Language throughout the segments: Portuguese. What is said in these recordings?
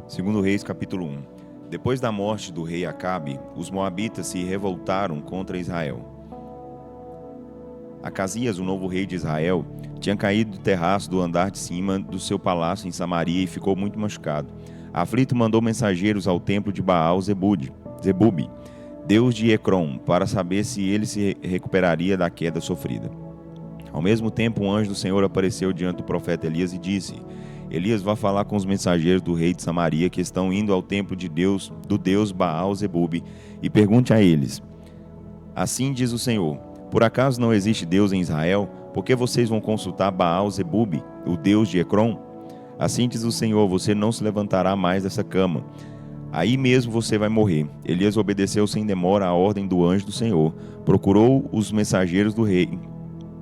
Segundo Reis, capítulo 1. Depois da morte do rei Acabe, os moabitas se revoltaram contra Israel. Acasias, o novo rei de Israel, tinha caído do terraço do andar de cima do seu palácio em Samaria e ficou muito machucado. Aflito, mandou mensageiros ao templo de Baal Zebubi, deus de Ecrom, para saber se ele se recuperaria da queda sofrida. Ao mesmo tempo, um anjo do Senhor apareceu diante do profeta Elias e disse: Elias, vá falar com os mensageiros do rei de Samaria que estão indo ao templo de Deus, do deus Baal Zebubi, e pergunte a eles: Assim diz o Senhor: por acaso não existe Deus em Israel? Por que vocês vão consultar Baal Zebubi, o deus de Ecrom? Assim diz o Senhor: você não se levantará mais dessa cama. Aí mesmo você vai morrer. Elias obedeceu sem demora à ordem do anjo do Senhor, procurou os mensageiros do rei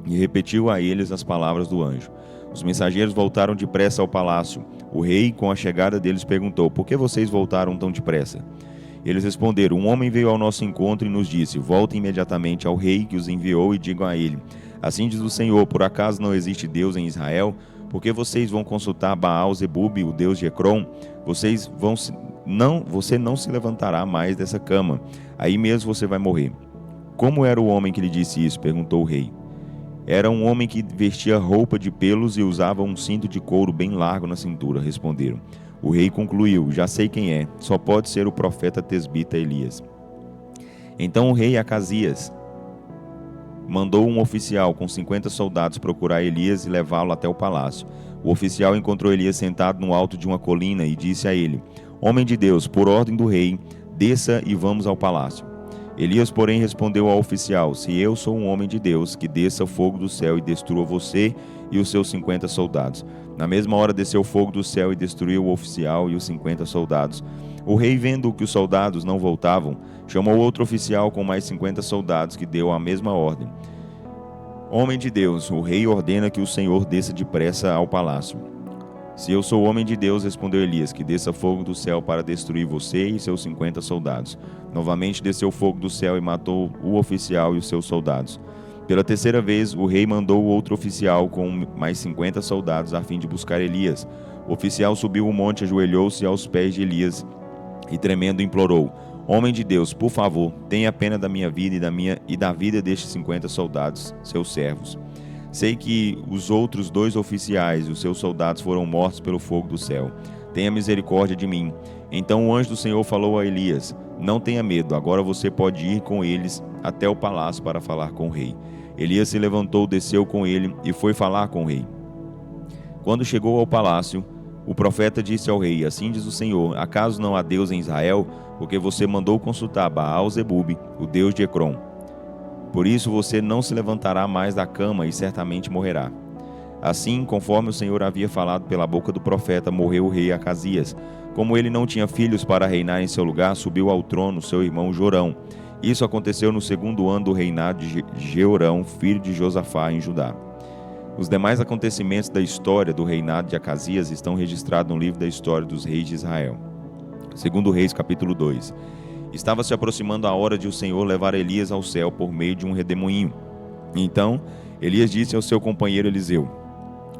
e repetiu a eles as palavras do anjo. Os mensageiros voltaram depressa ao palácio. O rei, com a chegada deles, perguntou: por que vocês voltaram tão depressa? Eles responderam: um homem veio ao nosso encontro e nos disse: voltem imediatamente ao rei que os enviou e digam a ele: assim diz o Senhor, por acaso não existe Deus em Israel? Por que vocês vão consultar Baal Zebubi, o deus de Ecrom? Você não se levantará mais dessa cama. Aí mesmo você vai morrer. Como era o homem que lhe disse isso? Perguntou o rei. Era um homem que vestia roupa de pelos e usava um cinto de couro bem largo na cintura, responderam. O rei concluiu: já sei quem é, só pode ser o profeta tesbita Elias. Então o rei Acasias mandou um oficial com 50 soldados procurar Elias e levá-lo até o palácio. O oficial encontrou Elias sentado no alto de uma colina e disse a ele: homem de Deus, por ordem do rei, desça e vamos ao palácio. Elias, porém, respondeu ao oficial: se eu sou um homem de Deus, que desça fogo do céu e destrua você e os seus 50 soldados. Na mesma hora desceu fogo do céu e destruiu o oficial e os 50 soldados. O rei, vendo que os soldados não voltavam, chamou outro oficial com mais 50 soldados, que deu a mesma ordem. Homem de Deus, o rei ordena que o Senhor desça depressa ao palácio. Se eu sou homem de Deus, respondeu Elias, que desça fogo do céu para destruir você e seus 50 soldados. Novamente desceu fogo do céu e matou o oficial e os seus soldados. Pela terceira vez, o rei mandou outro oficial com mais 50 soldados a fim de buscar Elias. O oficial subiu o monte, ajoelhou-se aos pés de Elias e tremendo implorou: homem de Deus, por favor, tenha pena da minha vida e da vida destes 50 soldados, seus servos. Sei que os outros 2 oficiais e os seus soldados foram mortos pelo fogo do céu. Tenha misericórdia de mim. Então o anjo do Senhor falou a Elias: não tenha medo, agora você pode ir com eles até o palácio para falar com o rei. Elias se levantou, desceu com ele e foi falar com o rei. Quando chegou ao palácio, o profeta disse ao rei: assim diz o Senhor, acaso não há Deus em Israel? Porque você mandou consultar Baal Zebubi, o deus de Ecrom. Por isso você não se levantará mais da cama e certamente morrerá. Assim, conforme o Senhor havia falado pela boca do profeta, morreu o rei Acasias. Como ele não tinha filhos para reinar em seu lugar, subiu ao trono seu irmão Jorão. Isso aconteceu no 2º ano do reinado de Jeorão, filho de Josafá, em Judá. Os demais acontecimentos da história do reinado de Acasias estão registrados no livro da história dos reis de Israel. Segundo Reis, capítulo 2. Estava se aproximando a hora de o Senhor levar Elias ao céu por meio de um redemoinho. Então, Elias disse ao seu companheiro Eliseu: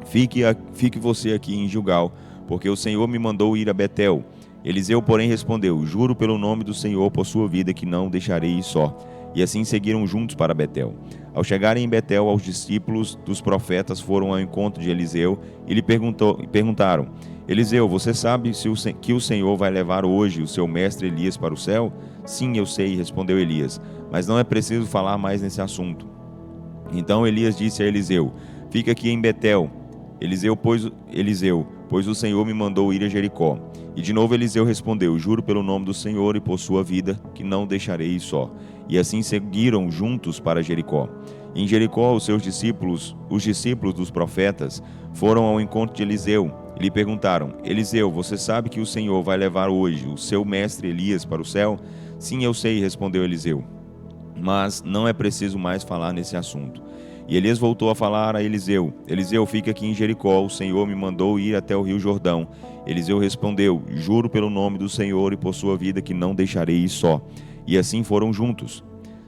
Fique você aqui em Gilgal, porque o Senhor me mandou ir a Betel. Eliseu, porém, respondeu: juro pelo nome do Senhor por sua vida que não o deixarei ir só. E assim seguiram juntos para Betel. Ao chegarem em Betel, os discípulos dos profetas foram ao encontro de Eliseu e lhe perguntaram: Eliseu, você sabe que o Senhor vai levar hoje o seu mestre Elias para o céu? Sim, eu sei, respondeu Elias, mas não é preciso falar mais nesse assunto. Então Elias disse a Eliseu: fica aqui em Betel. Eliseu, pois o Senhor me mandou ir a Jericó. E de novo Eliseu respondeu: juro pelo nome do Senhor e por sua vida que não o deixarei ir só. E assim seguiram juntos para Jericó. Em Jericó, os discípulos dos profetas, foram ao encontro de Eliseu e lhe perguntaram: Eliseu, você sabe que o Senhor vai levar hoje o seu mestre Elias para o céu? Sim, eu sei, respondeu Eliseu, mas não é preciso mais falar nesse assunto. E Elias voltou a falar a Eliseu: Eliseu, fica aqui em Jericó, o Senhor me mandou ir até o rio Jordão. Eliseu respondeu: juro pelo nome do Senhor e por sua vida que não deixarei ir só. E assim foram juntos.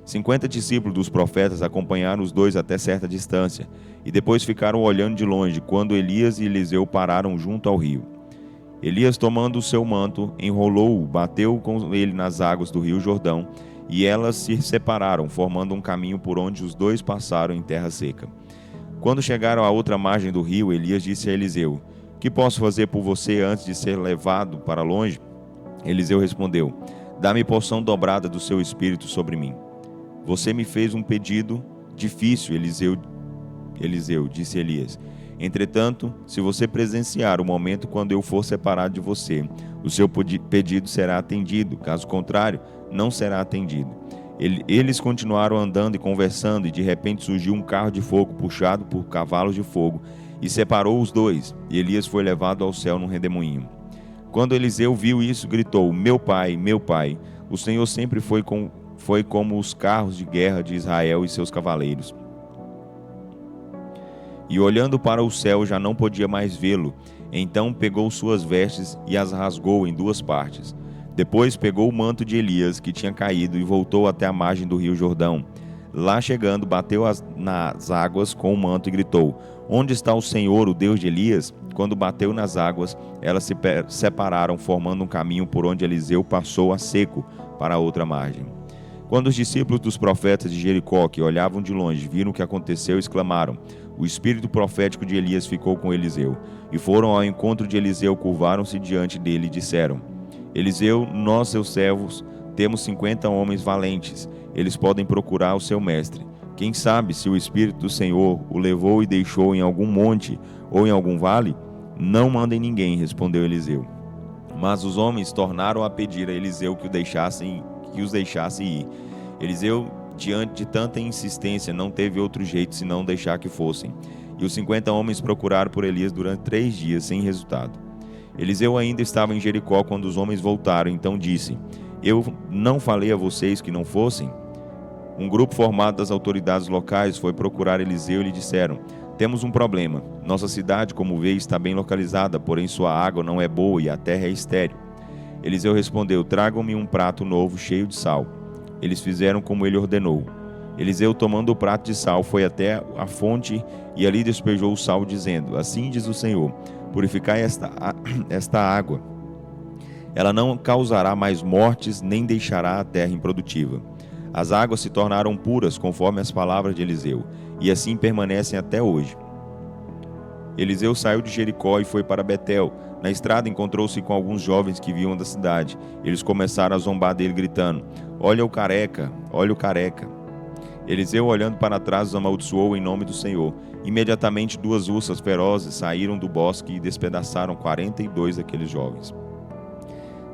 50 discípulos dos profetas acompanharam os 2 até certa distância, e depois ficaram olhando de longe, quando Elias e Eliseu pararam junto ao rio. Elias, tomando o seu manto, enrolou-o, bateu com ele nas águas do rio Jordão, e elas se separaram, formando um caminho por onde os dois passaram em terra seca. Quando chegaram à outra margem do rio, Elias disse a Eliseu: Que posso fazer por você antes de ser levado para longe? Eliseu respondeu: Dá-me porção dobrada do seu espírito sobre mim. Você me fez um pedido difícil, Eliseu, disse Elias. Entretanto, se você presenciar o momento quando eu for separado de você, o seu pedido será atendido, caso contrário, não será atendido. Eles continuaram andando e conversando, e de repente surgiu um carro de fogo puxado por cavalos de fogo, e separou os dois, e Elias foi levado ao céu num redemoinho. Quando Eliseu viu isso, gritou: meu pai, o Senhor sempre foi como os carros de guerra de Israel e seus cavaleiros. E olhando para o céu já não podia mais vê-lo. Então pegou suas vestes e as rasgou em duas partes. Depois pegou o manto de Elias, que tinha caído, e voltou até a margem do rio Jordão. Lá chegando, bateu nas águas com o manto e gritou: Onde está o Senhor, o Deus de Elias? Quando bateu nas águas, elas se separaram, formando um caminho por onde Eliseu passou a seco para a outra margem. Quando os discípulos dos profetas de Jericó, que olhavam de longe, viram o que aconteceu, exclamaram: O espírito profético de Elias ficou com Eliseu. E foram ao encontro de Eliseu, curvaram-se diante dele e disseram: Eliseu, nós, seus servos, temos 50 homens valentes. Eles podem procurar o seu mestre. Quem sabe se o Espírito do Senhor o levou e deixou em algum monte ou em algum vale? Não mandem ninguém, respondeu Eliseu. Mas os homens tornaram a pedir a Eliseu que os deixasse ir. Eliseu, diante de tanta insistência, não teve outro jeito senão deixar que fossem. E os 50 homens procuraram por Elias durante 3 dias, sem resultado. Eliseu ainda estava em Jericó quando os homens voltaram, então disse: Eu não falei a vocês que não fossem? Um grupo formado das autoridades locais foi procurar Eliseu e lhe disseram: Temos um problema. Nossa cidade, como vê, está bem localizada, porém sua água não é boa e a terra é estéril. Eliseu respondeu: Tragam-me um prato novo cheio de sal. Eles fizeram como ele ordenou. Eliseu, tomando o prato de sal, foi até a fonte e ali despejou o sal, dizendo: Assim diz o Senhor: Purificai esta água. Ela não causará mais mortes, nem deixará a terra improdutiva. As águas se tornaram puras, conforme as palavras de Eliseu, e assim permanecem até hoje. Eliseu saiu de Jericó e foi para Betel. Na estrada encontrou-se com alguns jovens que vinham da cidade. Eles começaram a zombar dele, gritando: Olha o careca, olha o careca. Eliseu, olhando para trás, os amaldiçoou em nome do Senhor. Imediatamente 2 ursas ferozes saíram do bosque e despedaçaram 42 daqueles jovens.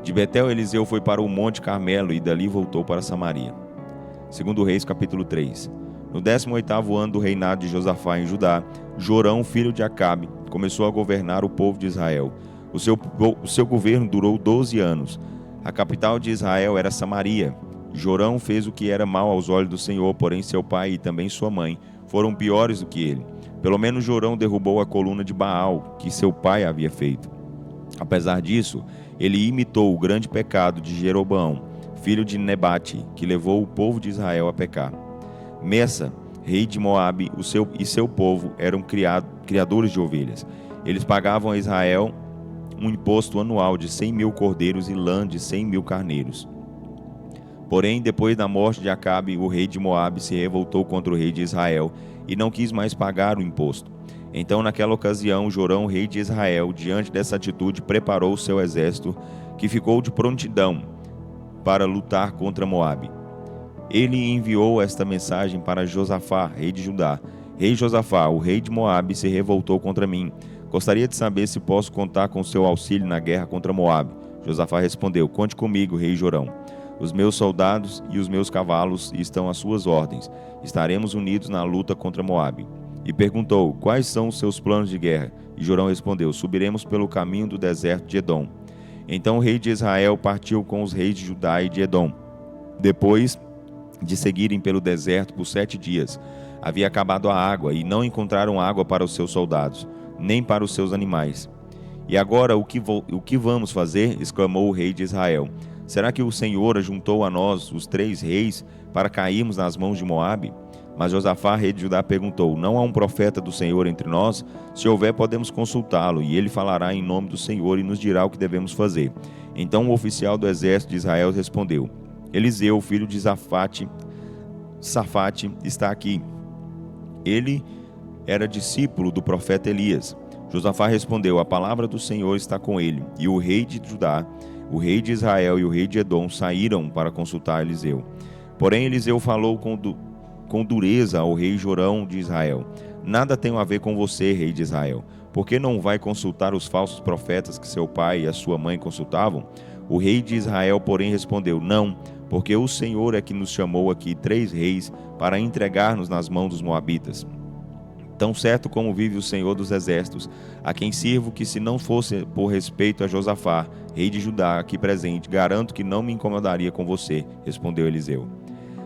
De Betel, Eliseu foi para o Monte Carmelo e dali voltou para Samaria. 2 Reis, capítulo 3. No 18º ano do reinado de Josafá em Judá, Jorão, filho de Acabe, começou a governar o povo de Israel. O seu governo durou 12 anos. A capital de Israel era Samaria. Jorão fez o que era mal aos olhos do Senhor, porém seu pai e também sua mãe foram piores do que ele. Pelo menos Jorão derrubou a coluna de Baal, que seu pai havia feito. Apesar disso, ele imitou o grande pecado de Jeroboão, filho de Nebate, que levou o povo de Israel a pecar. Messa, rei de Moabe, e seu povo eram criadores de ovelhas. Eles pagavam a Israel um imposto anual de 100.000 cordeiros e lã de 100.000 carneiros. Porém, depois da morte de Acabe, o rei de Moabe se revoltou contra o rei de Israel e não quis mais pagar o imposto. Então, naquela ocasião, Jorão, rei de Israel, diante dessa atitude, preparou o seu exército, que ficou de prontidão para lutar contra Moabe. Ele enviou esta mensagem para Josafá, rei de Judá: Rei Josafá, o rei de Moabe se revoltou contra mim. Gostaria de saber se posso contar com seu auxílio na guerra contra Moabe. Josafá respondeu: Conte comigo, rei Jorão. Os meus soldados e os meus cavalos estão às suas ordens. Estaremos unidos na luta contra Moabe. E perguntou: Quais são os seus planos de guerra? E Jorão respondeu: Subiremos pelo caminho do deserto de Edom. Então o rei de Israel partiu com os reis de Judá e de Edom. Depois de seguirem pelo deserto por 7 dias, havia acabado a água, e não encontraram água para os seus soldados, nem para os seus animais. E agora o que vamos fazer? Exclamou o rei de Israel. Será que o Senhor ajuntou a nós, os 3 reis, para cairmos nas mãos de Moabe? Mas Josafá, rei de Judá, perguntou: não há um profeta do Senhor entre nós? Se houver, podemos consultá-lo, e ele falará em nome do Senhor e nos dirá o que devemos fazer. Então o oficial do exército de Israel respondeu: Eliseu, filho de Safate, está aqui. Ele era discípulo do profeta Elias. Josafá respondeu: a palavra do Senhor está com ele. E o rei de Judá, o rei de Israel e o rei de Edom saíram para consultar Eliseu. Porém Eliseu falou com dureza ao rei Jorão de Israel: nada tenho a ver com você, rei de Israel. Por que não vai consultar os falsos profetas que seu pai e a sua mãe consultavam? O rei de Israel, porém, respondeu: não, porque o Senhor é que nos chamou aqui 3 reis para entregar-nos nas mãos dos moabitas. Tão certo como vive o Senhor dos exércitos, a quem sirvo, que se não fosse por respeito a Josafá, rei de Judá, aqui presente, garanto que não me incomodaria com você, respondeu Eliseu.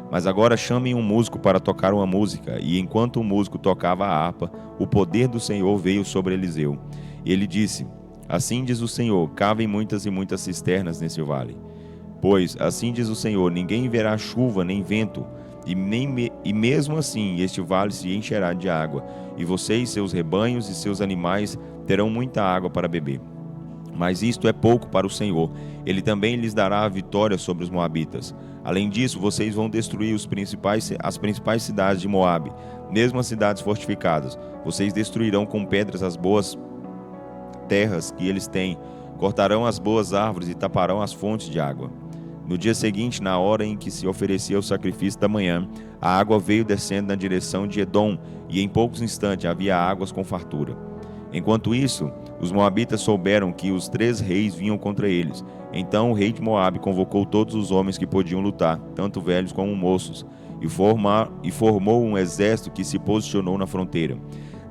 Mas agora chamem um músico para tocar uma música. E enquanto o músico tocava a harpa, o poder do Senhor veio sobre Eliseu. E ele disse: assim diz o Senhor, cavem muitas e muitas cisternas nesse vale. Pois, assim diz o Senhor, ninguém verá chuva nem vento, e mesmo assim este vale se encherá de água, e vocês, seus rebanhos e seus animais terão muita água para beber. Mas isto é pouco para o Senhor. Ele também lhes dará a vitória sobre os moabitas. Além disso, vocês vão destruir as principais cidades de Moabe, mesmo as cidades fortificadas. Vocês destruirão com pedras as boas terras que eles têm, cortarão as boas árvores e taparão as fontes de água. No dia seguinte, na hora em que se oferecia o sacrifício da manhã, a água veio descendo na direção de Edom, e em poucos instantes havia águas com fartura. Enquanto isso, os moabitas souberam que os 3 reis vinham contra eles. Então o rei de Moabe convocou todos os homens que podiam lutar, tanto velhos como moços, e formou um exército que se posicionou na fronteira.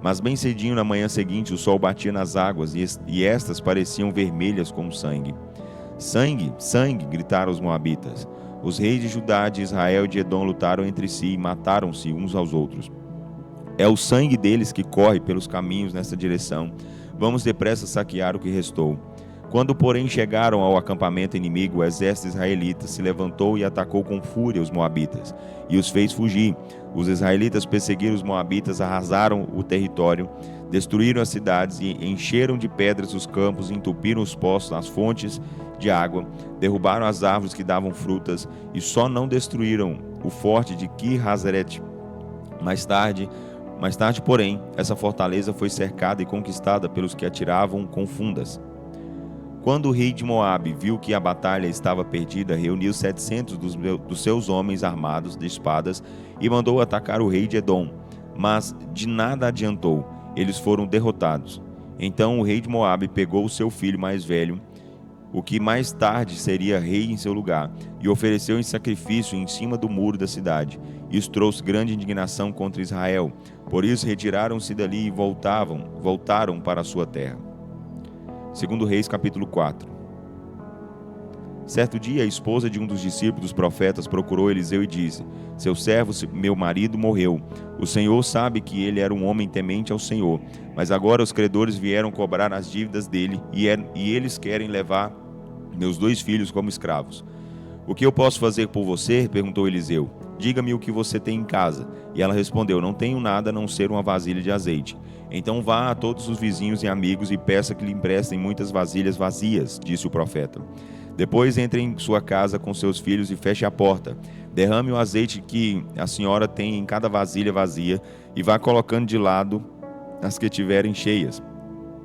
Mas bem cedinho na manhã seguinte o sol batia nas águas, e estas pareciam vermelhas como sangue. Sangue, sangue, gritaram os moabitas. Os reis de Judá, de Israel e de Edom lutaram entre si e mataram-se uns aos outros. É o sangue deles que corre pelos caminhos nessa direção. Vamos depressa saquear o que restou. Quando, porém, chegaram ao acampamento inimigo, o exército israelita se levantou e atacou com fúria os moabitas, e os fez fugir. Os israelitas perseguiram os moabitas, arrasaram o território, destruíram as cidades e encheram de pedras os campos, entupiram os poços, as fontes de água, derrubaram as árvores que davam frutas, e só não destruíram o forte de Ki-Hazeret. Mais tarde, porém, essa fortaleza foi cercada e conquistada pelos que atiravam com fundas. Quando o rei de Moabe viu que a batalha estava perdida, reuniu 700 dos seus homens armados de espadas e mandou atacar o rei de Edom. Mas de nada adiantou, eles foram derrotados. Então o rei de Moabe pegou o seu filho mais velho, o que mais tarde seria rei em seu lugar, e ofereceu em sacrifício em cima do muro da cidade. Isso trouxe grande indignação contra Israel. Por isso retiraram-se dali e voltaram para a sua terra. 2 Reis capítulo 4. Certo dia, a esposa de um dos discípulos dos profetas procurou Eliseu e disse: seu servo, meu marido, morreu. O Senhor sabe que ele era um homem temente ao Senhor, mas agora os credores vieram cobrar as dívidas dele e eles querem levar meus 2 filhos como escravos. O que eu posso fazer por você? Perguntou Eliseu. Diga-me o que você tem em casa. E ela respondeu: não tenho nada a não ser uma vasilha de azeite. Então vá a todos os vizinhos e amigos e peça que lhe emprestem muitas vasilhas vazias, disse o profeta. Depois entre em sua casa com seus filhos e feche a porta. Derrame o azeite que a senhora tem em cada vasilha vazia e vá colocando de lado as que tiverem cheias.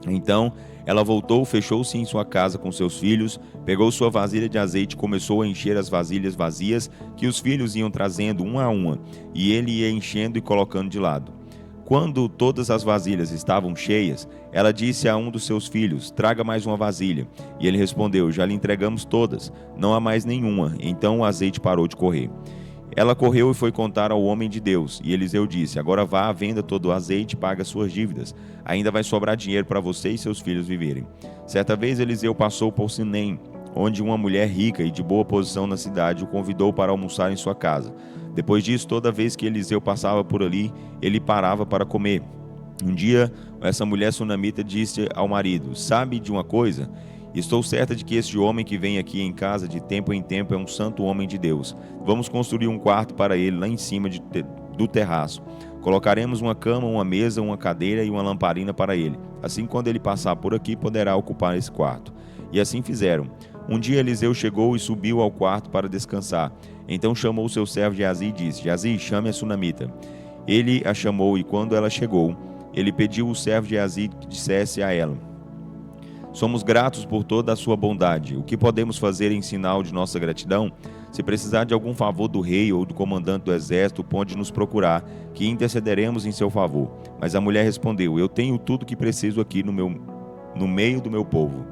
Então ela voltou, fechou-se em sua casa com seus filhos, pegou sua vasilha de azeite e começou a encher as vasilhas vazias que os filhos iam trazendo uma a uma, e ele ia enchendo e colocando de lado. Quando todas as vasilhas estavam cheias, ela disse a um dos seus filhos: traga mais uma vasilha. E ele respondeu: já lhe entregamos todas, não há mais nenhuma. Então o azeite parou de correr. Ela correu e foi contar ao homem de Deus, e Eliseu disse: agora vá, venda todo o azeite e pague as suas dívidas. Ainda vai sobrar dinheiro para você e seus filhos viverem. Certa vez Eliseu passou por Sinem, onde uma mulher rica e de boa posição na cidade o convidou para almoçar em sua casa. Depois disso, toda vez que Eliseu passava por ali, ele parava para comer. Um dia, essa mulher sunamita disse ao marido: sabe de uma coisa? Estou certa de que este homem que vem aqui em casa de tempo em tempo é um santo homem de Deus. Vamos construir um quarto para ele lá em cima do terraço. Colocaremos uma cama, uma mesa, uma cadeira e uma lamparina para ele. Assim, quando ele passar por aqui, poderá ocupar esse quarto. E assim fizeram. Um dia Eliseu chegou e subiu ao quarto para descansar. Então chamou seu servo Geazi e disse: Geazi, chame a sunamita. Ele a chamou, e quando ela chegou, ele pediu ao servo Geazi que dissesse a ela: Somos gratos por toda a sua bondade. O que podemos fazer em sinal de nossa gratidão? Se precisar de algum favor do rei ou do comandante do exército, pode nos procurar, que intercederemos em seu favor. Mas a mulher respondeu: Eu tenho tudo que preciso aqui no meio do meu povo.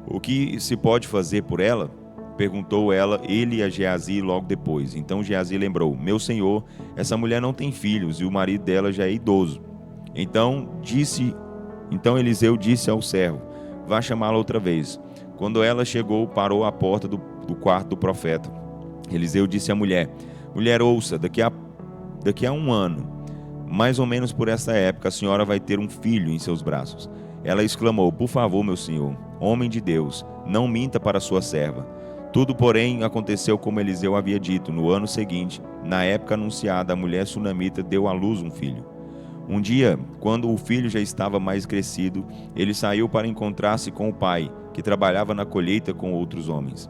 O que se pode fazer por ela? Perguntou ele a Geazi logo depois. Então Geazi lembrou: Meu senhor, essa mulher não tem filhos e o marido dela já é idoso. Então Eliseu disse ao servo: Vá chamá-la outra vez. Quando ela chegou, parou à porta do quarto do profeta. Eliseu disse à mulher: Mulher, ouça, daqui a um ano, mais ou menos por essa época, a senhora vai ter um filho em seus braços. Ela exclamou: Por favor, meu senhor, homem de Deus, não minta para sua serva. Tudo, porém, aconteceu como Eliseu havia dito. No ano seguinte, na época anunciada, a mulher sunamita deu à luz um filho. Um dia, quando o filho já estava mais crescido, ele saiu para encontrar-se com o pai, que trabalhava na colheita com outros homens.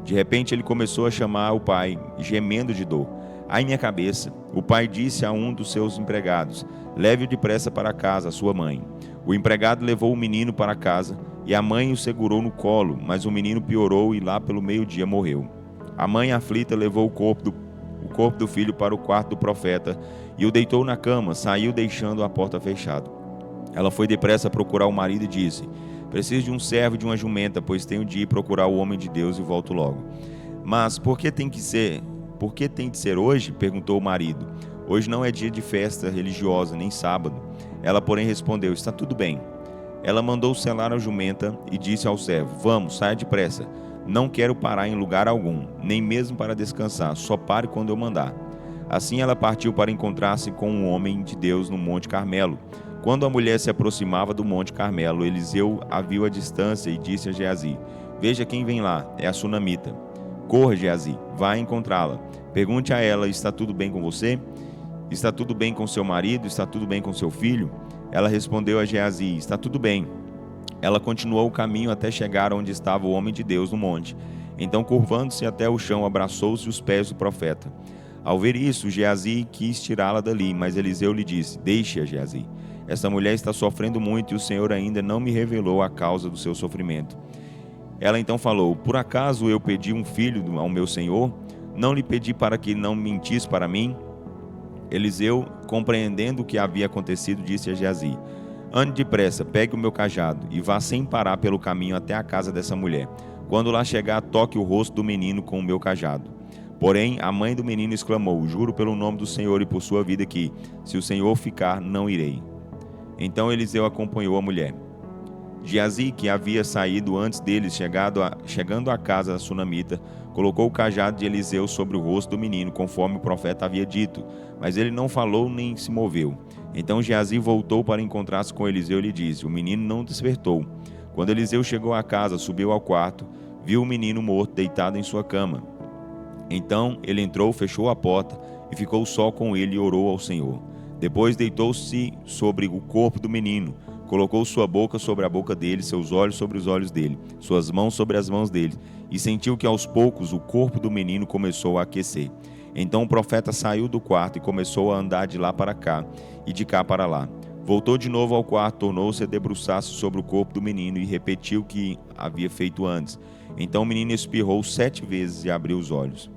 De repente, ele começou a chamar o pai, gemendo de dor. Ai, minha cabeça! O pai disse a um dos seus empregados: Leve-o depressa para casa, a sua mãe. O empregado levou o menino para casa, e a mãe o segurou no colo, mas o menino piorou e lá pelo meio-dia morreu. A mãe aflita levou o corpo do filho para o quarto do profeta e o deitou na cama, saiu deixando a porta fechada. Ela foi depressa procurar o marido e disse: Preciso de um servo e de uma jumenta, pois tenho de ir procurar o homem de Deus e volto logo. Mas por que tem de ser hoje? Perguntou o marido. Hoje não é dia de festa religiosa, nem sábado. Ela, porém, respondeu: Está tudo bem. Ela mandou selar a jumenta e disse ao servo: Vamos, saia depressa. Não quero parar em lugar algum, nem mesmo para descansar, só pare quando eu mandar. Assim ela partiu para encontrar-se com um homem de Deus no Monte Carmelo. Quando a mulher se aproximava do Monte Carmelo, Eliseu a viu à distância e disse a Geazi: Veja quem vem lá, é a sunamita. Corra, Geazi, vá encontrá-la. Pergunte a ela: Está tudo bem com você? Está tudo bem com seu marido? Está tudo bem com seu filho? Ela respondeu a Geazi: Está tudo bem. Ela continuou o caminho até chegar onde estava o homem de Deus no monte. Então, curvando-se até o chão, abraçou-se os pés do profeta. Ao ver isso, Geazi quis tirá-la dali, mas Eliseu lhe disse: Deixe-a, Geazi. Essa mulher está sofrendo muito e o Senhor ainda não me revelou a causa do seu sofrimento. Ela então falou: Por acaso eu pedi um filho ao meu senhor? Não lhe pedi para que não mentisse para mim? Eliseu, compreendendo o que havia acontecido, disse a Geazi: Ande depressa, pegue o meu cajado e vá sem parar pelo caminho até a casa dessa mulher. Quando lá chegar, toque o rosto do menino com o meu cajado. Porém, a mãe do menino exclamou: Juro pelo nome do Senhor e por sua vida que, se o Senhor ficar, não irei. Então Eliseu acompanhou a mulher. Geazi, que havia saído antes deles, chegando à casa da sunamita, colocou o cajado de Eliseu sobre o rosto do menino, conforme o profeta havia dito, mas ele não falou nem se moveu. Então Geazi voltou para encontrar-se com Eliseu e lhe disse: O menino não despertou. Quando Eliseu chegou à casa, subiu ao quarto, viu o menino morto deitado em sua cama. Então ele entrou, fechou a porta e ficou só com ele e orou ao Senhor. Depois deitou-se sobre o corpo do menino, colocou sua boca sobre a boca dele, seus olhos sobre os olhos dele, suas mãos sobre as mãos dele, e sentiu que aos poucos o corpo do menino começou a aquecer. Então o profeta saiu do quarto e começou a andar de lá para cá e de cá para lá. Voltou de novo ao quarto, tornou-se a debruçar-se sobre o corpo do menino e repetiu o que havia feito antes. Então o menino espirrou 7 vezes e abriu os olhos.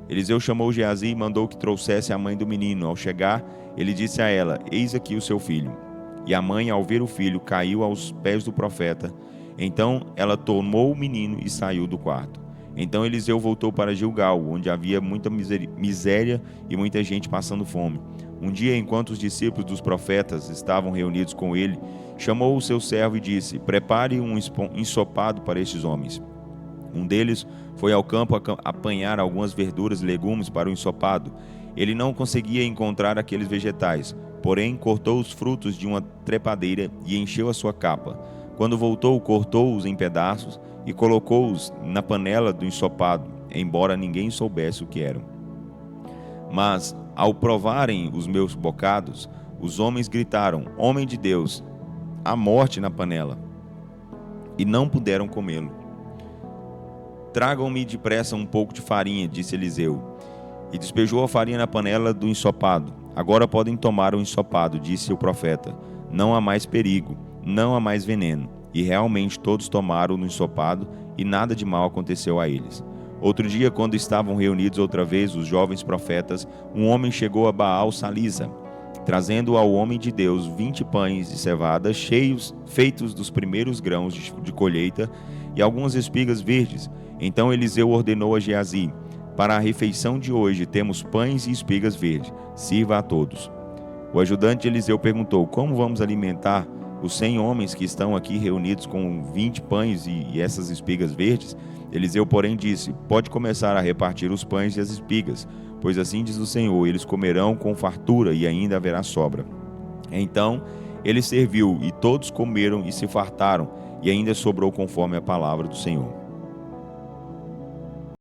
Eliseu chamou Geazi e mandou que trouxesse a mãe do menino. Ao chegar, ele disse a ela: Eis aqui o seu filho. E a mãe, ao ver o filho, caiu aos pés do profeta. Então ela tomou o menino e saiu do quarto. Então Eliseu voltou para Gilgal, onde havia muita miséria e muita gente passando fome. Um dia, enquanto os discípulos dos profetas estavam reunidos com ele, chamou o seu servo e disse: Prepare um ensopado para estes homens. Um deles foi ao campo apanhar algumas verduras e legumes para o ensopado. Ele não conseguia encontrar aqueles vegetais, porém cortou os frutos de uma trepadeira e encheu a sua capa. Quando voltou, cortou-os em pedaços e colocou-os na panela do ensopado, embora ninguém soubesse o que eram. Mas, Ao provarem os meus bocados, os homens gritaram: Homem de Deus, há morte na panela. E não puderam comê-lo. Tragam-me depressa um pouco de farinha, disse Eliseu. E despejou a farinha na panela do ensopado. Agora podem tomar o ensopado, disse o profeta. Não há mais perigo, não há mais veneno. E realmente todos tomaram no ensopado, e nada de mal aconteceu a eles. Outro dia, quando estavam reunidos outra vez os jovens profetas, um homem chegou a Baal-Salisa, trazendo ao homem de Deus 20 pães de cevada cheios, feitos dos primeiros grãos de colheita, e algumas espigas verdes. Então Eliseu ordenou a Geazi: Para a refeição de hoje temos pães e espigas verdes, sirva a todos. O ajudante de Eliseu perguntou: Como vamos alimentar os 100 homens que estão aqui reunidos com 20 pães e essas espigas verdes? Eliseu, porém, disse: Pode começar a repartir os pães e as espigas, pois assim diz o Senhor: eles comerão com fartura e ainda haverá sobra. Então ele serviu, e todos comeram e se fartaram, e ainda sobrou conforme a palavra do Senhor.